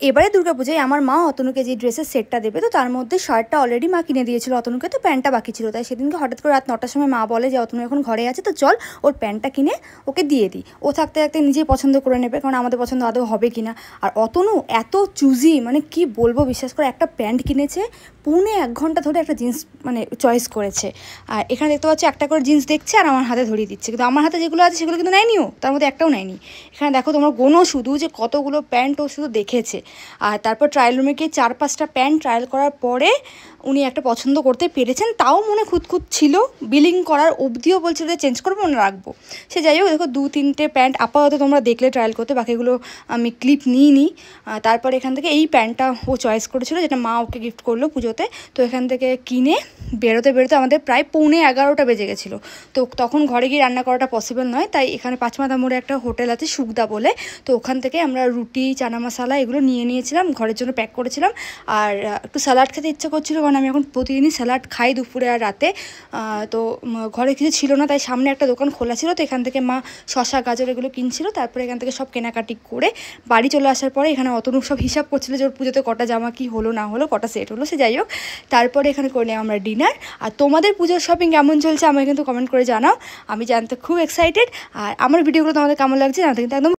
এবারে দুর্গাপূজায় আমার মা অতনুকে যে ড্রেসের সেটটা দেবে, তো তার মধ্যে শার্টটা অলরেডি মা কিনে দিয়েছিল অতনুকে, তো প্যান্টটা বাকি ছিল। তাই সেদিনকে হঠাৎ করে রাত 9টার সময় মা বলে যে অতনু এখন ঘরে আছে, তো চল ওর প্যান্টটা কিনে ওকে দিয়ে দিই, ও থাকতে থাকতে নিজেই পছন্দ করে নেবে, কারণ আমাদের পছন্দ আদৌ হবে কিনা। আর অতনু এত চুজি, মানে কি বলবো, বিশ্বাস করে একটা প্যান্ট কিনেছে, 1.25 ঘন্টা ধরে একটা জিন্স মানে চয়েস করেছে। আর এখানে দেখতে পাচ্ছি একটা করে জিন্স দেখছে আর আমার হাতে ধরিয়ে দিচ্ছে, কিন্তু আমার হাতে যেগুলো আছে সেগুলো কিন্তু নেয়নিও, তার মধ্যে একটাও নেয়নি। এখানে দেখো তোমরা গোনো শুধু যে কতগুলো প্যান্ট ও শুধু দেখেছে। আর তারপর ট্রায়াল রুমে গিয়ে 4-5টা প্যান্ট ট্রায়াল করার পরে উনি একটা পছন্দ করতে পেরেছেন, তাও মনে খুঁতখুত ছিল, বিলিং করার অবধিও বলছিল যে চেঞ্জ করবো না রাখবো। সে যাই হোক, দেখো 2-3টে প্যান্ট আপাতত তোমরা দেখলে ট্রায়াল করতে, বাকিগুলো আমি ক্লিপ নিইনি। তারপর এখান থেকে এই প্যান্টটা ও চয়েস করেছিল, যেটা মা ওকে গিফট করলো পুজোতে। তো এখান থেকে কিনে বেরোতে বেরোতে আমাদের প্রায় 11:15 বেজে গেছিলো। তো তখন ঘরে গিয়ে রান্না করাটা পসিবল নয়, তাই এখানে পাঁচমাথা মোড়ে একটা হোটেল আছে সুখদা বলে, তো ওখান থেকে আমরা রুটি, চানা মশলা এগুলো নিয়ে নিয়েছিলাম, ঘরের জন্য প্যাক করেছিলাম। আর একটু স্যালাড খেতে ইচ্ছা করছিলো, কারণ আমি এখন প্রতিদিনই স্যালাড খাই দুপুরে আর রাতে। তো ঘরে কিছু ছিল না, তাই সামনে একটা দোকান খোলা ছিল, তো এখান থেকে মা শশা, গাজর এগুলো কিনছিল। তারপরে এখান থেকে সব কেনাকাটি করে বাড়ি চলে আসার পরে এখানে অতনু সব হিসাব করছিল যে ওর পুজোতে কটা জামা কি হলো না হলো, কটা সেট হলো। সে যাই হোক, তারপরে এখানে করে নিই আমরা ডিনার। আর তোমাদের পুজোর শপিং কেমন চলছে আমাকে কিন্তু কমেন্ট করে জানাও, আমি জানতে খুব এক্সাইটেড। আর আমার ভিডিওগুলো তোমাদের কেমন লাগছে জানতে কিন্তু একদম